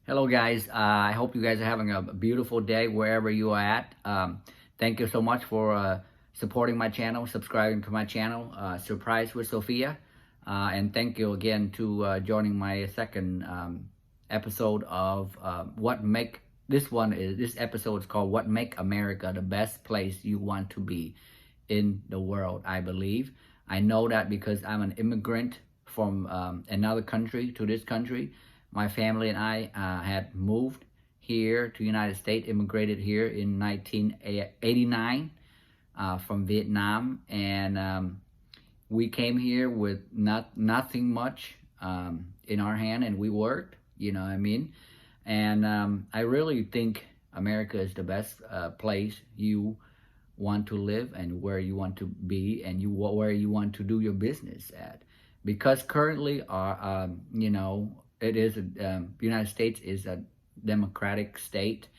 Hello, guys. I hope you guys are having a beautiful day wherever you are at. Thank you so much for supporting my channel, subscribing to my channel, Surprise with Sophia. And thank you again to joining my second episode of this episode is called What Make America the Best Place You Want to Be in the World, I believe. I know that because I'm an immigrant from another country to this country. My family and I had moved here to the United States, immigrated here in 1989 from Vietnam, and we came here with nothing much in our hand, and we worked. You know what I mean? And I really think America is the best place you want to live and where you want to be and where you want to do your business at, because currently our it is United States is a democratic state,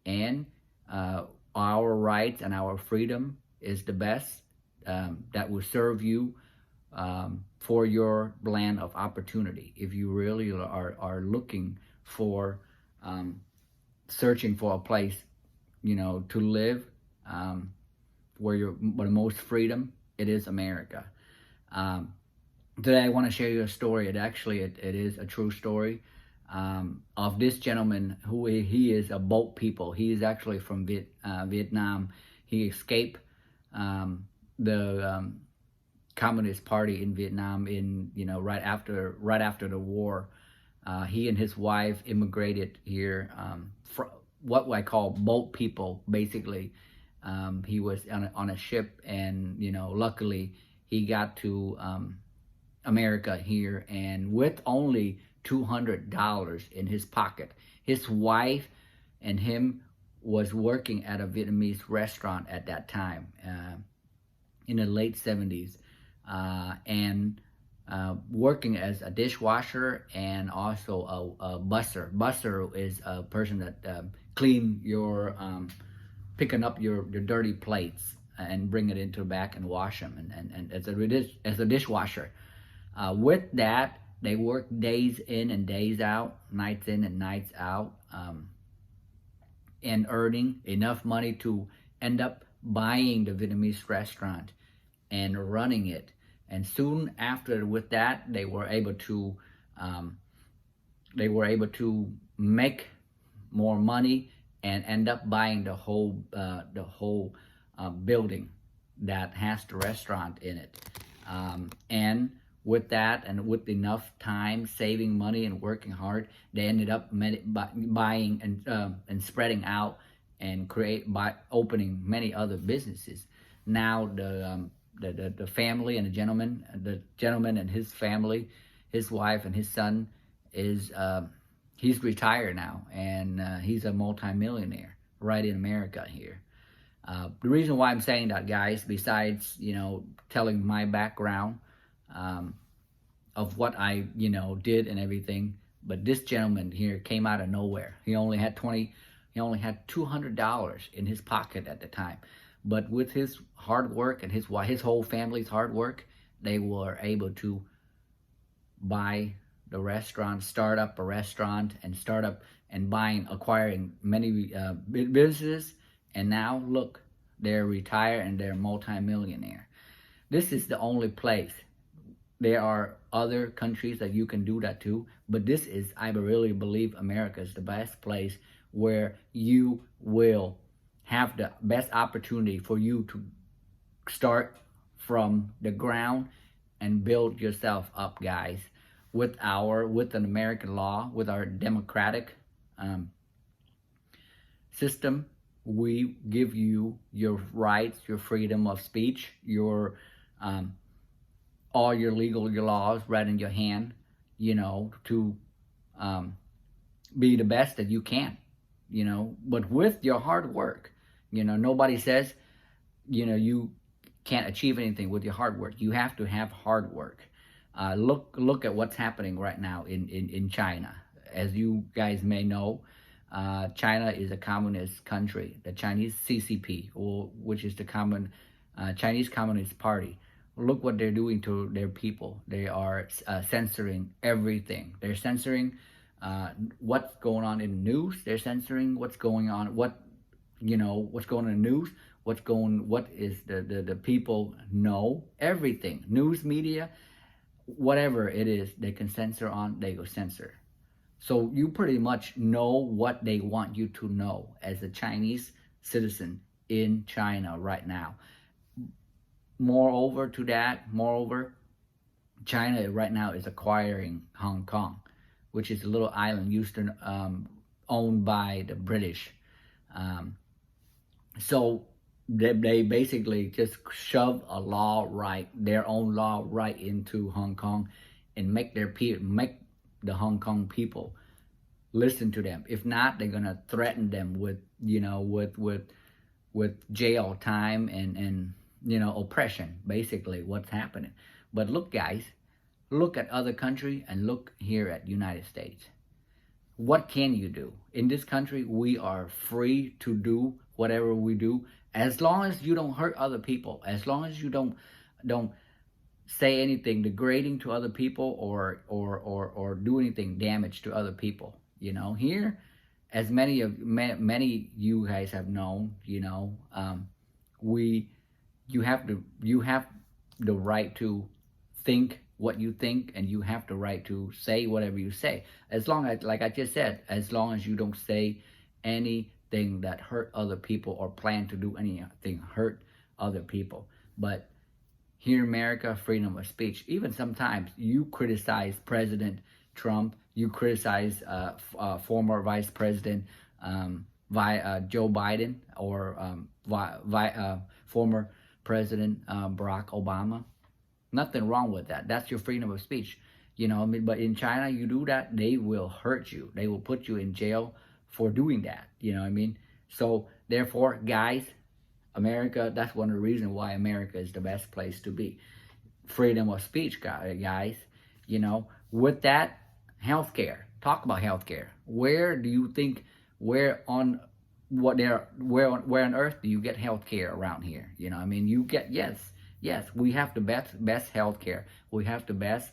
and our rights and our freedom is the best that will serve you for your land of opportunity. If you really are looking for searching for a place, to live where you're the most freedom, it is America. Today I want to share you a story. It is a true story of this gentleman who he is a boat people. He is actually from Vietnam. He escaped the Communist Party in Vietnam right after the war. He and his wife immigrated here. What I call boat people, basically. He was on a ship, and luckily he got to America here, and with only $200 in his pocket. His wife and him was working at a Vietnamese restaurant at that time in the late 70s, and working as a dishwasher and also a busser. Busser is a person that clean your picking up your dirty plates and bring it into the back and wash them, and as a dishwasher. With that, they work days in and days out, nights in and nights out, and earning enough money to end up buying the Vietnamese restaurant and running it. And soon after, with that, they were able to make more money and end up buying the whole building that has the restaurant in it. And with that, and with enough time, saving money and working hard, they ended up buying and spreading out and by opening many other businesses. Now the family and the gentleman and his family, his wife and his son is he's retired now, and he's a multimillionaire right in America here. The reason why I'm saying that, guys, besides telling my background of what I did and everything, but this gentleman here came out of nowhere. He only had $200 in his pocket at the time, but with his hard work and his whole family's hard work, they were able to buy the restaurant, start up a restaurant, and acquiring many businesses, and now look, they're retired and they're multi-millionaire. This is the only place. There are other countries that you can do that too, but this is, I really believe, America is the best place where you will have the best opportunity for you to start from the ground and build yourself up, guys. With an American law, with our democratic system, we give you your rights, your freedom of speech, all your laws right in your hand, to be the best that you can, but with your hard work. Nobody says, you can't achieve anything with your hard work. You have to have hard work. Look at what's happening right now in China. As you guys may know, China is a communist country, the Chinese CCP, which is the Chinese Communist Party. Look what they're doing to their people. They are censoring everything. They're censoring What's going on in the news. They're censoring what's going on, what's going on in the news, what is the people know, everything. News media, whatever it is, they can censor on, they go censor. So you pretty much know what they want you to know as a Chinese citizen in China right now. Moreover, China right now is acquiring Hong Kong, which is a little island owned by the British. Um, so they basically just shove their own law right into Hong Kong, and make the Hong Kong people listen to them. If not, they're gonna threaten them with jail time and oppression. Basically, what's happening. But look, guys, look at other countries and look here at United States. What can you do? In this country, we are free to do whatever we do, as long as you don't hurt other people, as long as you don't say anything degrading to other people or do anything damage to other people. Here, as many you guys have known, you have the right to think what you think, and you have the right to say whatever you say, as long as, like I just said, as long as you don't say anything that hurt other people or plan to do anything hurt other people. But here in America, freedom of speech. Even sometimes you criticize President Trump, you criticize former Vice President Joe Biden, or former President Barack Obama. Nothing wrong with that. That's your freedom of speech. But in China, you do that, they will hurt you. They will put you in jail for doing that. So therefore, guys, America, that's one of the reasons why America is the best place to be. Freedom of speech, guys. With that, healthcare. Talk about healthcare. Where do you think, where on earth do you get healthcare around here? You get, yes, we have the best healthcare. We have the best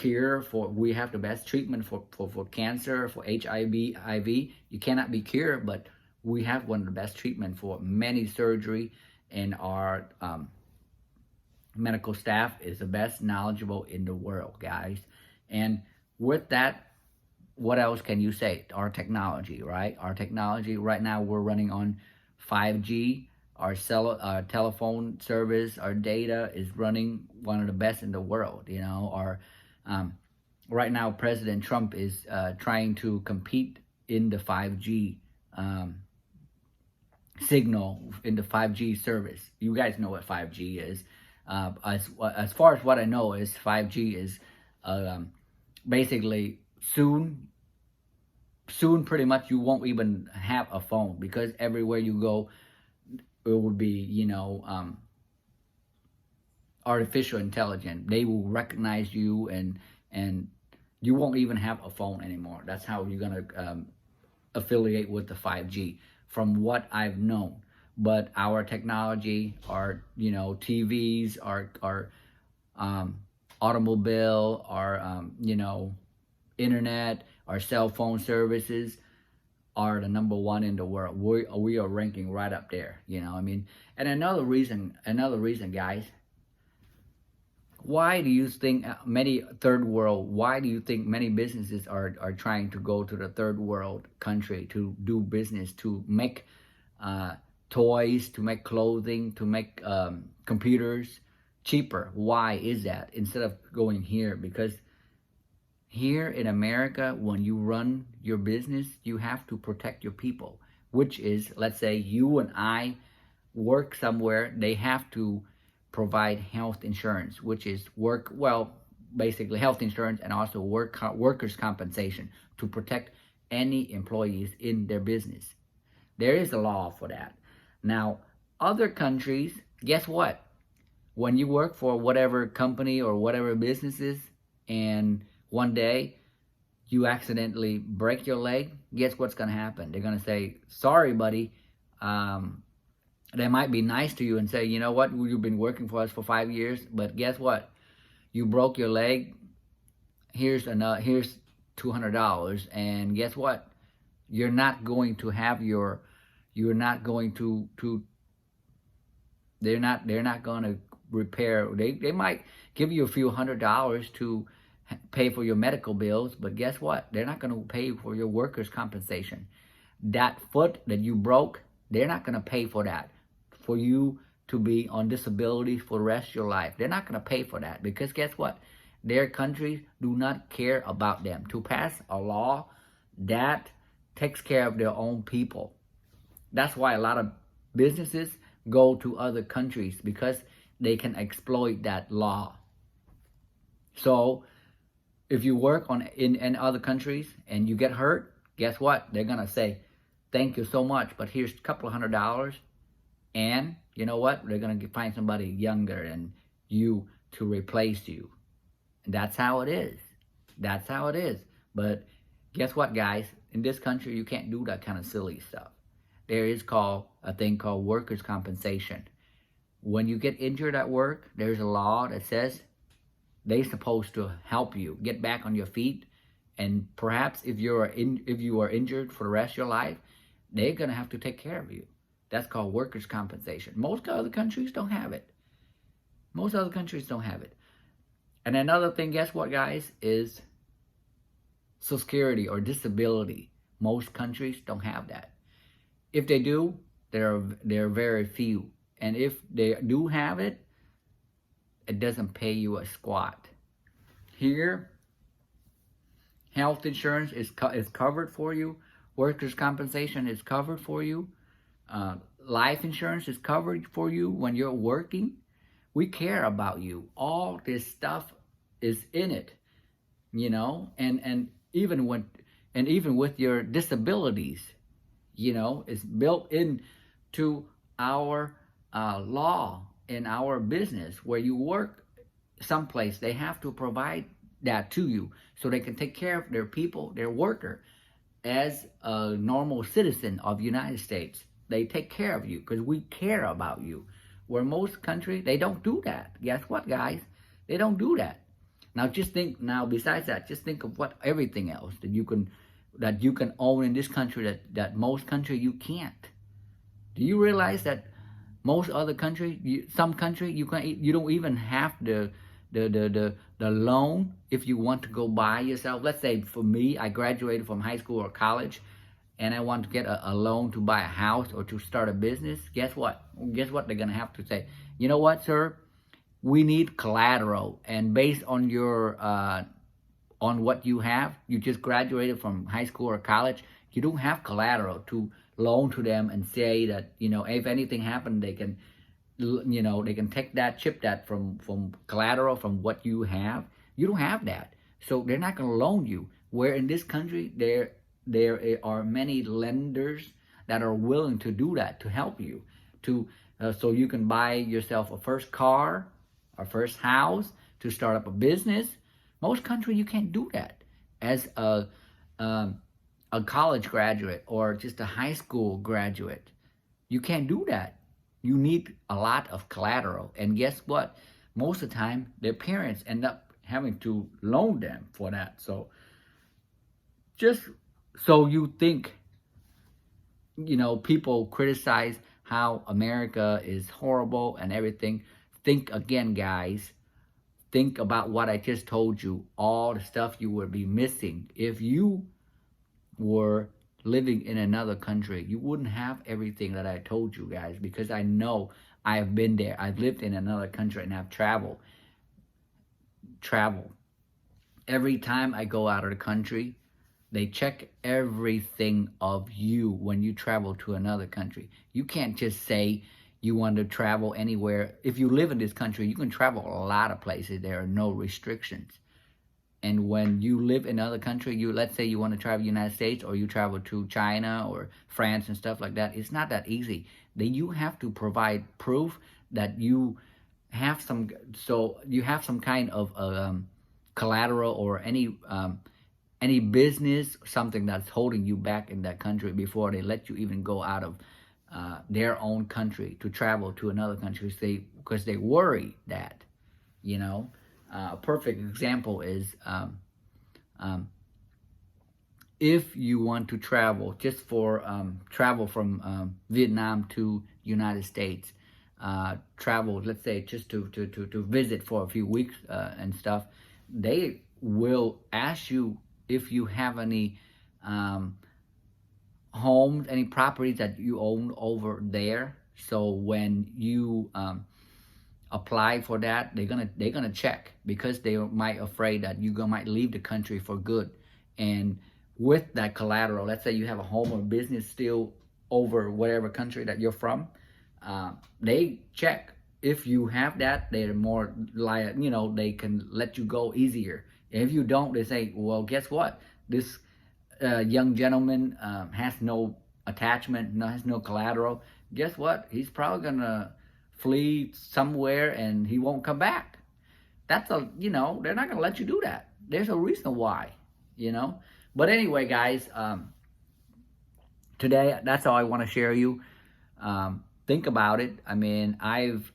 we have the best treatment for cancer, for HIV. You cannot be cured, but we have one of the best treatment for many surgery, and our medical staff is the best knowledgeable in the world, guys. And with that, what else can you say? Our technology, right? Our technology right now, we're running on 5G. Our telephone service, our data is running one of the best in the world. Right now, President Trump is trying to compete in the 5G signal, in the 5G service. You guys know what 5G is. As far as what I know is 5G is basically soon pretty much you won't even have a phone, because everywhere you go, it will be, artificial intelligence. They will recognize you, and you won't even have a phone anymore. That's how you're gonna affiliate with the 5G, from what I've known. But our technology, our TVs, our automobile, our internet, our cell phone services are the number one in the world. We are ranking right up there. And another reason, guys, why do you think many businesses are trying to go to the third world country to do business, to make toys, to make clothing, to make computers cheaper? Why is that, instead of going here? Because here in America, when you run your business, you have to protect your people, which is, let's say you and I work somewhere, they have to provide health insurance, which is basically health insurance, and also workers' compensation to protect any employees in their business. There is a law for that. Now, other countries, guess what? When you work for whatever company or whatever businesses, and one day you accidentally break your leg, guess what's going to happen? They're going to say, sorry, buddy. They might be nice to you and say, you know what, you've been working for us for 5 years, but guess what? You broke your leg. Here's $200, and guess what? You're not going to have your, you're not going to they're not going to repair. They might give you a few $100s to pay for your medical bills, but guess what? They're not going to pay for your workers' compensation. That foot that you broke, they're not going to pay for that. For you to be on disability for the rest of your life, they're not going to pay for that, because guess what? Their countries do not care about them. To pass a law that takes care of their own people. That's why a lot of businesses go to other countries, because they can exploit that law. So if you work in other countries and you get hurt, guess what? They're gonna say, thank you so much, but here's a couple of $100, and you know what? They're gonna find somebody younger than you to replace you. And that's how it is. That's how it is. But guess what, guys? In this country, you can't do that kind of silly stuff. There is a thing called workers' compensation. When you get injured at work, there's a law that says they're supposed to help you get back on your feet, and perhaps if you are injured for the rest of your life, they're gonna have to take care of you. That's called workers' compensation. Most other countries don't have it. Most other countries don't have it. And another thing, guess what, guys, is Social Security or disability. Most countries don't have that. If they do, there are very few. And if they do have it, it doesn't pay you a squat. Here, health insurance is covered for you. Workers' compensation is covered for you. Life insurance is covered for you when you're working. We care about you. All this stuff is in it, you know, and even with your disabilities, you know, it's built into our law in our business. Where you work someplace, they have to provide that to you so they can take care of their people, their worker. As a normal citizen of the United States, they take care of you because we care about you. Where most countries, they don't do that. Guess what, guys? They don't do that. Now just think, besides that, just think of what everything else that you can own in this country that most country you can't. Do you realize that most other countries, some country, you don't even have the loan if you want to go buy yourself. Let's say for me, I graduated from high school or college, and I want to get a loan to buy a house or to start a business. Guess what? Guess what they're gonna have to say? You know what, sir? We need collateral, and based on your on what you have, you just graduated from high school or college, you don't have collateral to loan to them and say that, you know, if anything happened, they can, you know, they can take that, chip that from collateral from what you have. You don't have that, so they're not going to loan you. Where in this country, there are many lenders that are willing to do that, to help you, to so you can buy yourself a first car, a first house, to start up a business. Most countries, you can't do that as a college graduate or just a high school graduate. You can't do that. You need a lot of collateral. And guess what? Most of the time, their parents end up having to loan them for that. So just so you think, you know, people criticize how America is horrible and everything. Think again, guys. Think about what I just told you, all the stuff you would be missing if you were living in another country. You wouldn't have everything that I told you, guys, because I know I have been there. I've lived in another country and I've traveled. Every time I go out of the country, they check everything of you when you travel to another country. You can't just say you want to travel anywhere. If you live in this country, you can travel a lot of places. There are no restrictions. And when you live in another country, let's say you want to travel to the United States, or you travel to China or France and stuff like that, it's not that easy. Then you have to provide proof that you have some kind of collateral or any business, something that's holding you back in that country before they let you even go out of their own country to travel to another country, because they worry that, you know. A perfect example is if you want to travel, just for travel from Vietnam to United States, travel, let's say just to visit for a few weeks and stuff, they will ask you if you have any homes, any properties that you own over there. So when you apply for that, they're gonna check, because they might afraid that you might leave the country for good. And with that collateral, let's say you have a home or business still over whatever country that you're from, they check. If you have that, they're more like, they can let you go easier. If you don't, they say, well, guess what, this young gentleman has no attachment, has no collateral. Guess what, he's probably gonna flee somewhere and he won't come back. That's they're not gonna let you do that. There's a reason why, But anyway, guys, today that's all I want to share you. Think about it. I mean, I've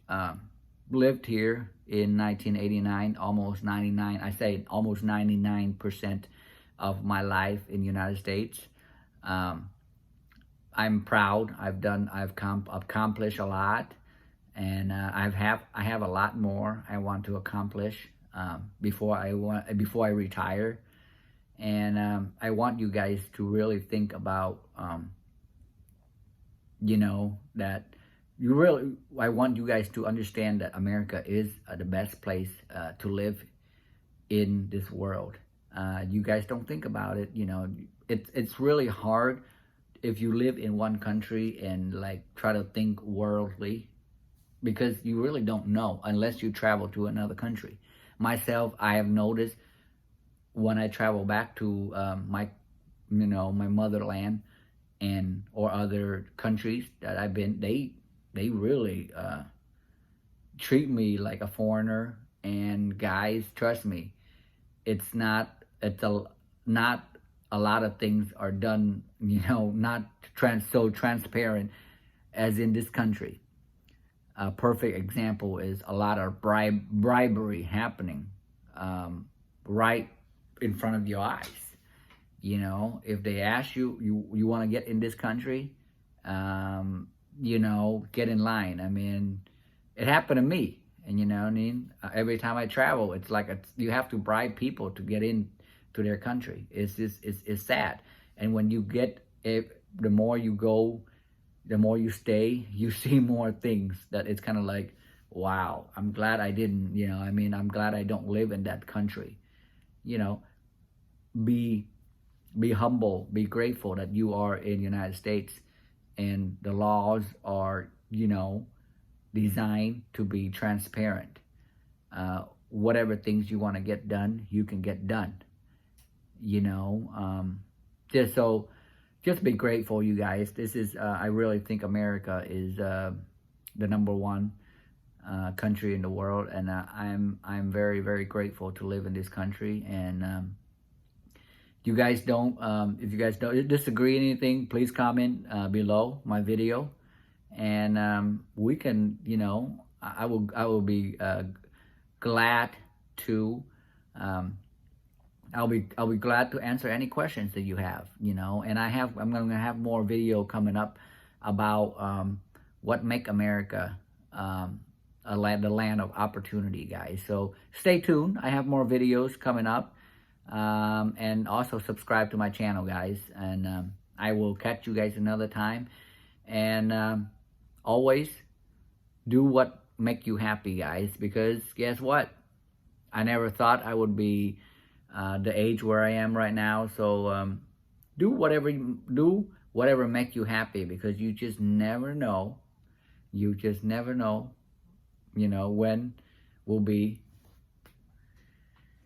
lived here in 1989, almost 99. I say almost 99% of my life in the United States. I'm proud. I've accomplished a lot. And I have a lot more I want to accomplish before I retire, and I want you guys to really think about that I want you guys to understand that America is the best place to live in this world. You guys don't think about it. It's really hard if you live in one country and like try to think worldly, because you really don't know unless you travel to another country. Myself, I have noticed when I travel back to my motherland or other countries that I've been, they really treat me like a foreigner. And guys, trust me, not a lot of things are done, not so transparent as in this country. A perfect example is a lot of bribery happening right in front of your eyes. If they ask you want to get in this country, get in line. I mean, it happened to me, and what I mean. Every time I travel, it's like you have to bribe people to get in to their country. It's sad. And when you the more you go, the more you stay, you see more things that it's kind of like, wow, I'm glad I didn't, I'm glad I don't live in that country. Be humble, be grateful that you are in the United States, and the laws are, designed to be transparent. Whatever things you want to get done, you can get done. Just be grateful, you guys. This is, I really think America is the number one country in the world, and I'm very, very grateful to live in this country. And if you guys don't disagree anything, please comment below my video, and we can, I will be glad to. I'll be glad to answer any questions that you have, and I'm going to have more video coming up about what make America the land of opportunity, guys. So stay tuned. I have more videos coming up, and also subscribe to my channel, guys, and I will catch you guys another time. And always do what make you happy, guys, because guess what? I never thought I would be the age where I am right now. So do whatever make you happy, because you just never know. When will be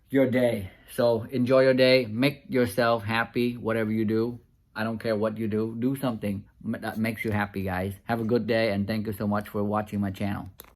your day. So enjoy your day. Make yourself happy. Whatever you do, I don't care what you do. Do something that makes you happy, guys. Have a good day, and thank you so much for watching my channel.